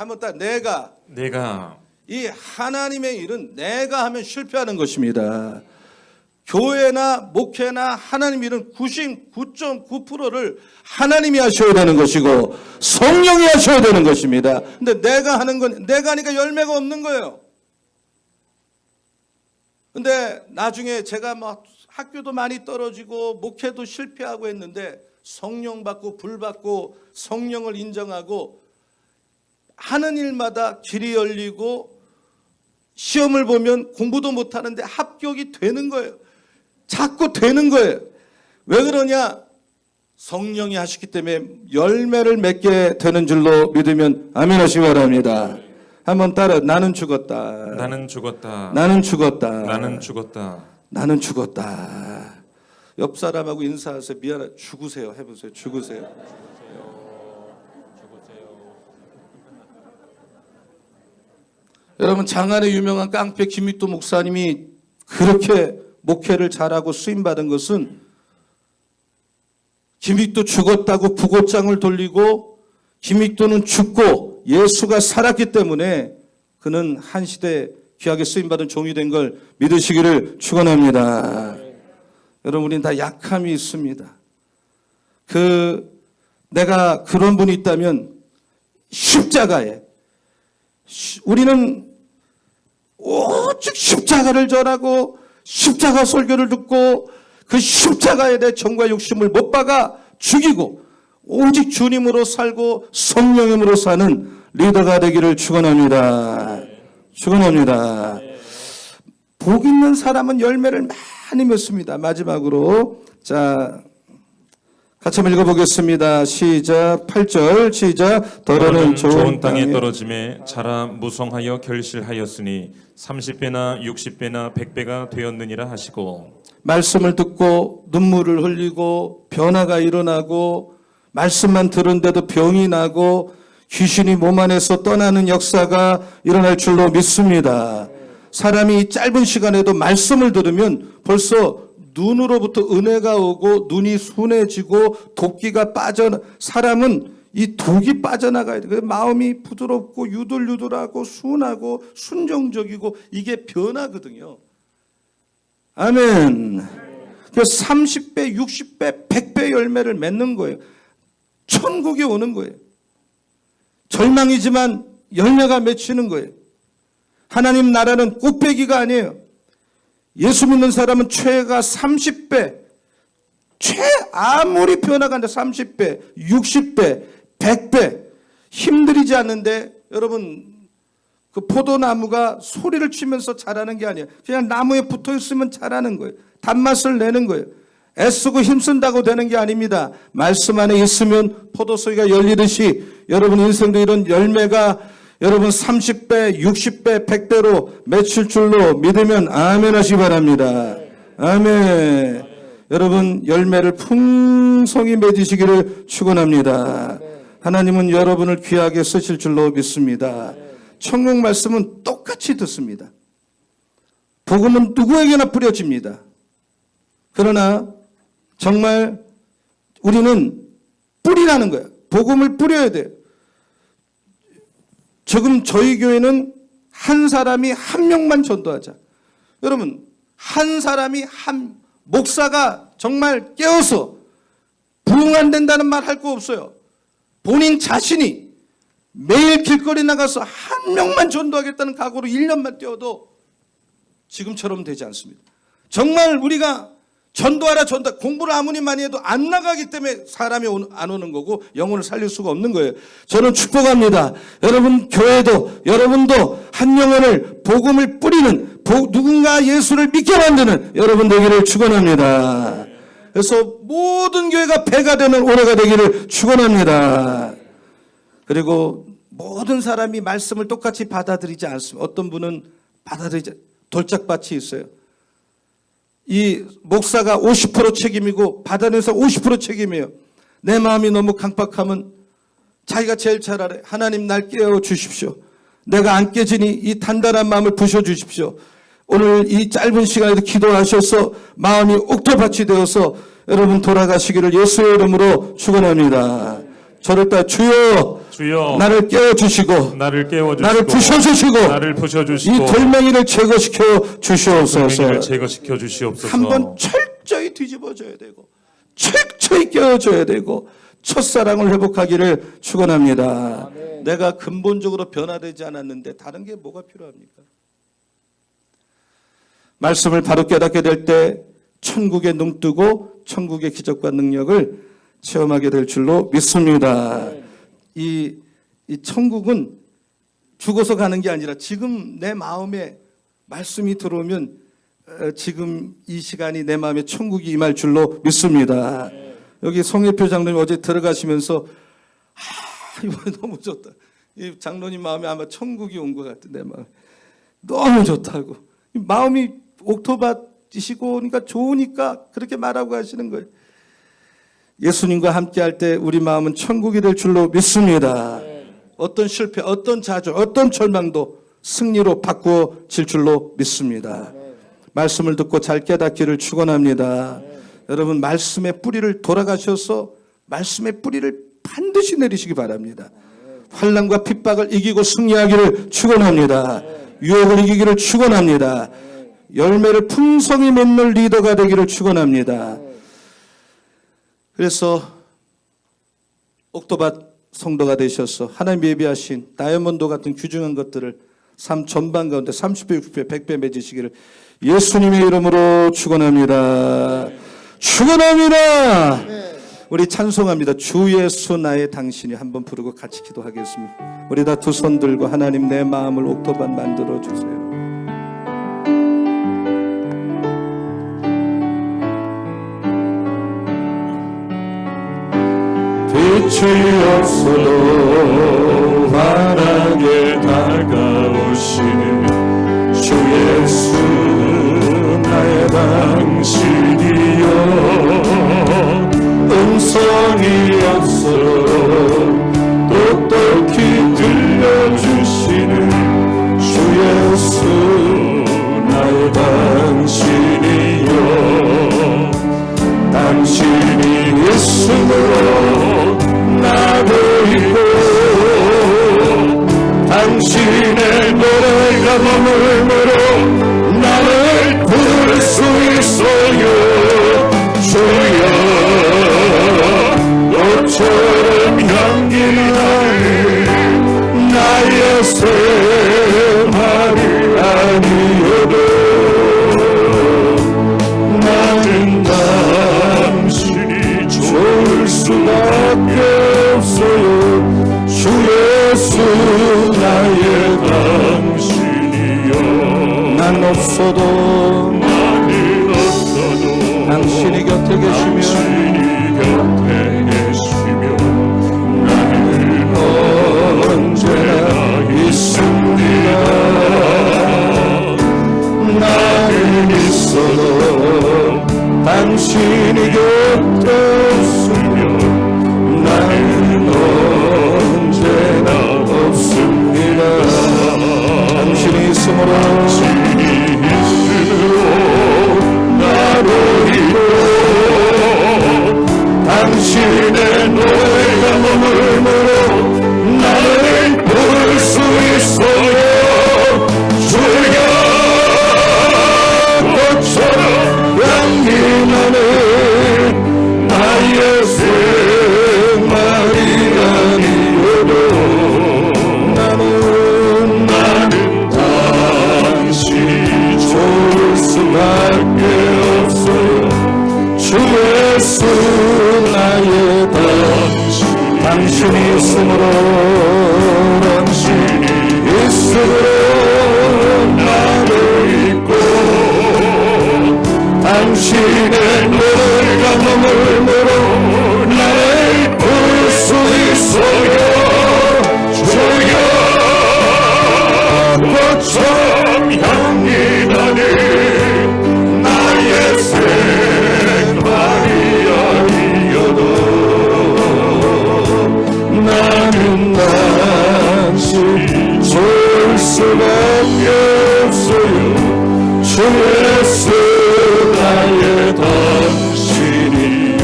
이 하나님의 일은 내가 하면 실패하는 것입니다. 교회나 목회나 하나님 일은 99.9%를 하나님이 하셔야 되는 것이고 성령이 하셔야 되는 것입니다. 근데 내가 하는 건 내가 하니까 열매가 없는 거예요. 근데 나중에 제가 막 학교도 많이 떨어지고 목회도 실패하고 했는데 성령 받고 불 받고 성령을 인정하고 하는 일마다 길이 열리고 시험을 보면 공부도 못하는데 합격이 되는 거예요. 자꾸 되는 거예요. 왜 그러냐? 성령이 하시기 때문에 열매를 맺게 되는 줄로 믿으면 아멘 하시기 바랍니다. 한번 따라. 나는 죽었다. 나는 죽었다. 나는 죽었다. 나는 죽었다. 나는 죽었다. 옆 사람하고 인사하세요. 미안해. 죽으세요. 해보세요. 죽으세요. 여러분, 장안의 유명한 깡패 김익도 목사님이 그렇게 목회를 잘하고 쓰임받은 것은 김익도 죽었다고 부고장을 돌리고 김익도는 죽고 예수가 살았기 때문에 그는 한 시대 귀하게 쓰임받은 종이 된 걸 믿으시기를 축원합니다. 여러분, 우리는 다 약함이 있습니다. 내가 그런 분이 있다면 십자가에 우리는 오직 십자가를 전하고 십자가 설교를 듣고 그 십자가에 대해 정과 욕심을 못 박아 죽이고 오직 주님으로 살고 성령님으로 사는 리더가 되기를 축원합니다. 축원합니다. 복 있는 사람은 열매를 많이 맺습니다. 마지막으로 자, 같이 한번 읽어보겠습니다. 시작. 8절 시작. 더러는 좋은 땅에 떨어짐에 자라 무성하여 결실하였으니 30배나 60배나 100배가 되었느니라 하시고. 말씀을 듣고 눈물을 흘리고 변화가 일어나고 말씀만 들은데도 병이 나고 귀신이 몸 안에서 떠나는 역사가 일어날 줄로 믿습니다. 사람이 짧은 시간에도 말씀을 들으면 벌써 눈으로부터 은혜가 오고 눈이 순해지고 도끼가 빠져 사람은 이 독이 빠져나가야 돼. 마음이 부드럽고 유들유들하고 순하고 순종적이고 이게 변하거든요. 아멘. 그 30배, 60배, 100배 열매를 맺는 거예요. 천국에 오는 거예요. 절망이지만 열매가 맺히는 거예요. 하나님 나라는 꽃배기가 아니에요. 예수 믿는 사람은 최가 30배, 아무리 변화간다 30배, 60배, 100배 힘들이지 않는데 여러분 그 포도나무가 소리를 치면서 자라는 게 아니에요. 그냥 나무에 붙어 있으면 자라는 거예요. 단맛을 내는 거예요. 애쓰고 힘쓴다고 되는 게 아닙니다. 말씀 안에 있으면 포도소리가 열리듯이 여러분 인생도 이런 열매가 여러분 30배, 60배, 100배로 맺힐 줄로 믿으면 아멘 하시기 바랍니다. 아멘. 여러분 열매를 풍성히 맺으시기를 축원합니다. 하나님은 여러분을 귀하게 쓰실 줄로 믿습니다. 천국 말씀은 똑같이 듣습니다. 복음은 누구에게나 뿌려집니다. 그러나 정말 우리는 뿌리라는 거예요. 복음을 뿌려야 돼요. 지금 저희 교회는 한 사람이 한 명만 전도하자. 여러분 한 사람이 목사가 정말 깨어서 부흥 안 된다는 말 할 거 없어요. 본인 자신이 매일 길거리 나가서 한 명만 전도하겠다는 각오로 1년만 뛰어도 지금처럼 되지 않습니다. 정말 우리가 전도하라 공부를 아무리 많이 해도 안 나가기 때문에 사람이 안 오는 거고 영혼을 살릴 수가 없는 거예요. 저는 축복합니다. 여러분 교회도 여러분도 한 영혼을 복음을 뿌리는 누군가 예수를 믿게 만드는 여러분 되기를 축원합니다. 그래서 모든 교회가 배가 되는 올해가 되기를 축원합니다. 그리고 모든 사람이 말씀을 똑같이 받아들이지 않습니다. 어떤 분은 돌짝밭이 있어요. 이 목사가 50% 책임이고 받아내는 사람 50% 책임이에요. 내 마음이 너무 강박하면 자기가 제일 잘 알아요. 하나님 날 깨워 주십시오. 내가 안 깨지니 이 단단한 마음을 부셔 주십시오. 오늘 이 짧은 시간에도 기도하셔서 마음이 옥토밭이 되어서 여러분 돌아가시기를 예수의 이름으로 축원합니다. 저를 따라 주여 나를 깨워주시고 나를 부셔주시고 이 돌멩이를 제거시켜 주시옵소서. 한번 철저히 뒤집어줘야 되고 철저히 깨워줘야 되고 첫사랑을 회복하기를 축원합니다. 내가 근본적으로 변화되지 않았는데 다른 게 뭐가 필요합니까? 말씀을 바로 깨닫게 될 때 천국에 눈 뜨고 천국의 기적과 능력을 체험하게 될 줄로 믿습니다. 이 천국은 죽어서 가는 게 아니라 지금 내 마음에 말씀이 들어오면 지금 이 시간이 내 마음에 천국이 임할 줄로 믿습니다. 여기 송혜표 장로님 어제 들어가시면서 이번에 너무 좋다. 이 장로님 마음에 아마 천국이 온 것 같아. 내 마음에 너무 좋다고. 마음이 옥토밭이시고 그러니까 좋으니까 그렇게 말하고 하시는 거예요. 예수님과 함께할 때 우리 마음은 천국이 될 줄로 믿습니다. 어떤 실패, 어떤 좌절, 어떤 절망도 승리로 바꾸어질 줄로 믿습니다. 말씀을 듣고 잘 깨닫기를 축원합니다. 여러분 말씀의 뿌리를 돌아가셔서 말씀의 뿌리를 반드시 내리시기 바랍니다. 환난과 핍박을 이기고 승리하기를 축원합니다. 유혹을 이기기를 축원합니다. 열매를 풍성히 맺는 리더가 되기를 축원합니다. 그래서 옥토밭 성도가 되셔서 하나님 예비하신 다이아몬드 같은 귀중한 것들을 삶 전반 가운데 30배, 60배, 100배 맺으시기를 예수님의 이름으로 축원합니다. 축원합니다. 우리 찬송합니다. 주 예수 나의 당신이 한번 부르고 같이 기도하겠습니다. 우리 다 두 손 들고 하나님 내 마음을 옥토밭 만들어 주세요. 빛이 없어도 환하게 다가오시는 주 예수 나의 당신이여 음성이 없어도 똑똑히 들려주시는 주 예수 나의 당신이여 당신이 있음으로 나도 당신이 곁에 계시면 나는 언제나 있습니다. 나는 있어도 당신이 곁에 없으면 나는 언제나 없습니다. 당신이 있으므로 나로 이고 당신의 노래가 머물므로 나를 부를 수 있어요. 주여 꽃처럼 향기 나는 나의 생활이 아니어도 나는 당신이 좋을 수밖에 없어요. 주 예수 나의 당신이 있으므로 나를 잊고 당신의 노래가 머물므로 나를 부를 수 있어요. 주여 꽃처럼 향기 나는 나의 생활이 아니어도 나는 당신 좋을 수밖에 없어요. 주 예수 나의 당신이요.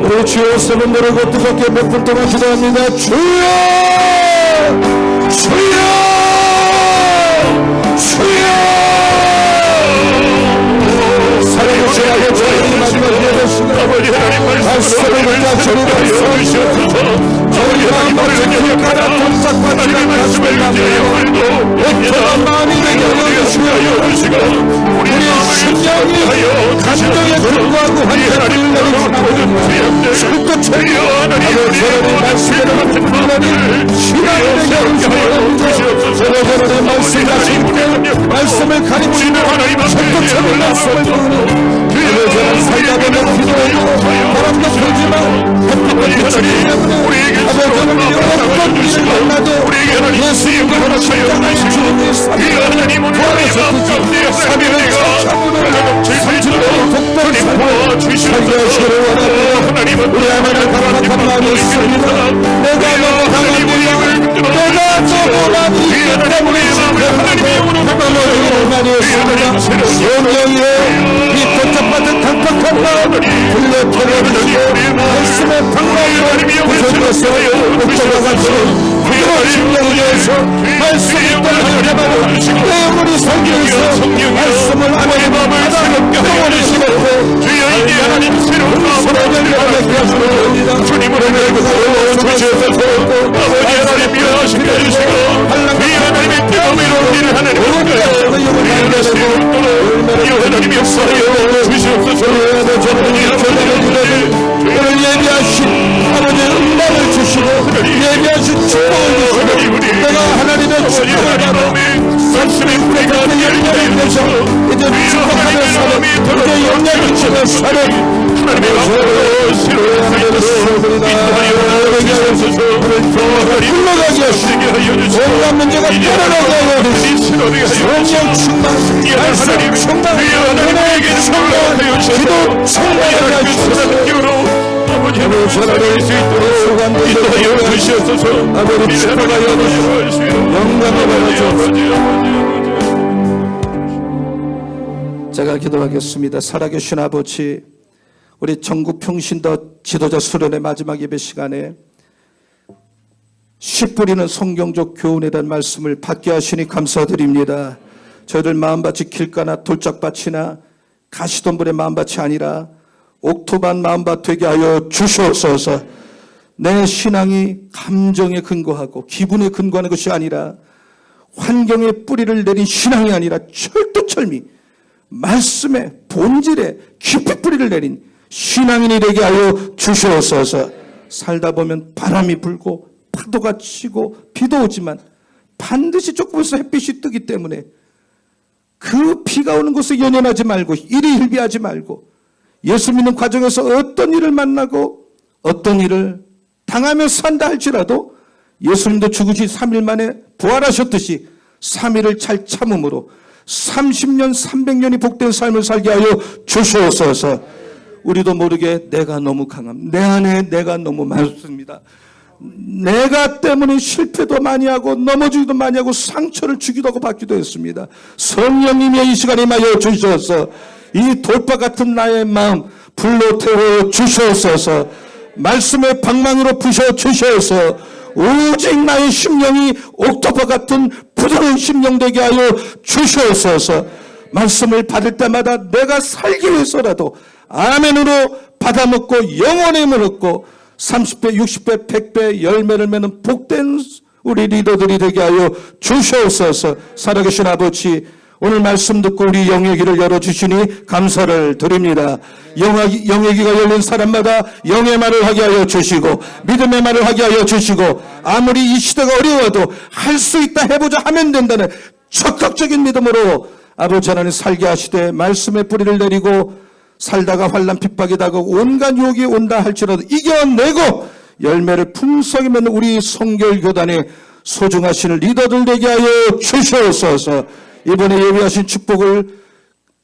우리 주여 세번 부르고 뜨겁게 몇 분 동안 기도합니다. 주여 주여 주여 살아계신 아버지 하나님 마지막 예배 시간 아버지 하나님 말씀을 듣자 저리가 저희 마음밭에 길가나 돈짝받으라 말씀을 남겨요. 애통한 마음이 되게 하여주시며 우리의 심령이 감정에 불구하고 환경을 내리고 죽고 철려 하나님의 말씀을 하나님 신앙을 되게 하여주시며 저러저러의 말씀하신 때 말씀을 가리키는 죽고 철려 말씀을 듣는 그러저런 살다가는 기도하고 바람도 불지만 햇빛도 비치기 때문에 아버지는 어떤 일을 만나도 예수님을 십자가에 주님의 삶을 부활해서 그저 3일을 참으로 삼주로 독도를 살고 살려주시기를 원합니다. 우리 하나님 감사한 마음이 있습니다. 내가 너무 강합니다. 내가 너무 많이 있기 때문에 하나님을 많이 했습니다. 성령의 이 복잡받은 강팍한 마음을 불러버려주시고 말씀의 방랑으로 구성됐어요. 목적과 같이 또 심령을 위해서 말씀이 떠나가고 내 영혼이 성경에서 말씀을 하나님 마음을 떠버리시고 주여 이제 하나님 새로운 마음을 하게 하시옵소서. 주님으로 내고 주시옵소서. 아버지 하나님 미워하시게 해주시고 이 하나님의 뜨거운 일을 하나님 하나님 역사하여 주시옵소서. 오늘 예비하신 아버지의 음방을 주시고 예비하신 축복을 주시고 내가 하나님의 축복을 받아 말씀의 우리가 영향이 되셔 이제 축복하며 사는 이제 영향이 주며 사는 하나님의 마음으로 하나님의 소리다 흘러가게 하시고 온갖 문제가 떠나가게 하여 주시고 성령 충만 말씀 충만 은혜의 충만 기도 충만하게 하시옵소서. 아버지 하나님을 수 있도록 인도하여 주시옵소서. 아버지 축복하여 주시고 영광을 받아주옵소서. 제가 기도하겠습니다. 살아계신 아버지, 우리 전국 평신도 지도자 수련의 마지막 예배 시간에 씨 뿌리는 성경적 교훈이라는 말씀을 받게 하시니 감사드립니다. 저희들 마음밭이 길가나 돌짝밭이나 가시덤불의 마음밭이 아니라 옥토반 마음밭 되게 하여 주시옵소서. 내 신앙이 감정에 근거하고 기분에 근거하는 것이 아니라 환경에 뿌리를 내린 신앙이 아니라 철두철미 말씀의 본질에 깊이 뿌리를 내린 신앙인이 되게 하여 주시옵소서. 살다 보면 바람이 불고 파도가 치고 비도 오지만 반드시 조금에서 햇빛이 뜨기 때문에 그 비가 오는 곳에 연연하지 말고 일희일비하지 말고 예수 믿는 과정에서 어떤 일을 만나고 어떤 일을 당하며 산다 할지라도 예수님도 죽으시 3일 만에 부활하셨듯이 3일을 잘 참음으로 30년 300년이 복된 삶을 살게 하여 주시옵소서. 우리도 모르게 내가 너무 강함, 내 안에 내가 너무 많습니다. 내가 때문에 실패도 많이 하고 넘어지기도 많이 하고 상처를 주기도 하고 받기도 했습니다. 성령님의 이 시간에 임하여 주셔서 이 돌파 같은 나의 마음 불로 태워 주셔서 말씀의 방망이로 부셔 주셔서 오직 나의 심령이 옥토파 같은 부드러운 심령 되게 하여 주셔서 말씀을 받을 때마다 내가 살기 위해서라도 아멘으로 받아먹고 영원의 힘을 얻고 30배, 60배, 100배 열매를 맺는 복된 우리 리더들이 되게 하여 주시옵소서. 살아계신 아버지, 오늘 말씀 듣고 우리 영의 길을 열어주시니 감사를 드립니다. 영의 귀가 열린 사람마다 영의 말을 하게 하여 주시고 믿음의 말을 하게 하여 주시고 아무리 이 시대가 어려워도 할 수 있다 해보자 하면 된다는 적극적인 믿음으로 아버지 하나님 살게 하시되 말씀의 뿌리를 내리고 살다가 환난 핍박이 다가오고 온갖 유혹이 온다 할지라도 이겨내고 열매를 풍성히 맺는 우리 성결교단의 소중하신 리더들 되게 하여 주시옵소서. 이번에 예배하신 축복을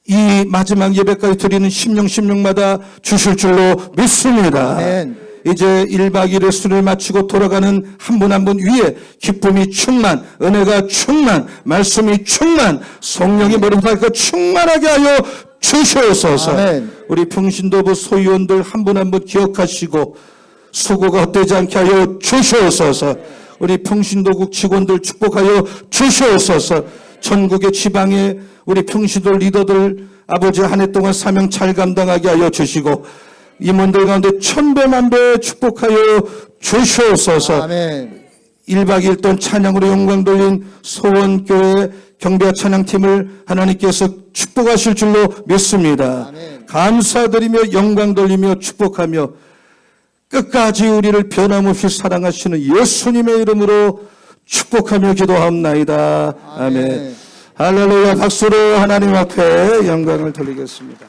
이 마지막 예배까지 드리는 심령마다 주실 줄로 믿습니다. 아멘. 이제 1박 2일의 수를 마치고 돌아가는 한 분 한 분 위에 기쁨이 충만, 은혜가 충만, 말씀이 충만, 성령이 머리부터 충만하게 하여 주시옵소서. 아멘. 우리 평신도부 소위원들 한 분 한 분 기억하시고 수고가 헛되지 않게 하여 주시옵소서. 우리 평신도국 직원들 축복하여 주시옵소서. 전국의 지방의 우리 평신도 리더들 아버지 한 해 동안 사명 잘 감당하게 하여 주시고 임원들 가운데 1000배 만배 축복하여 주시옵소서. 아멘. 1박 2일 동안 찬양으로 영광 돌린 소원교회 경배와 찬양팀을 하나님께서 축복하실 줄로 믿습니다. 아멘. 감사드리며 영광 돌리며 축복하며 끝까지 우리를 변함없이 사랑하시는 예수님의 이름으로 축복하며 기도하옵나이다. 아멘. 할렐루야. 박수로 하나님 앞에 영광을 돌리겠습니다.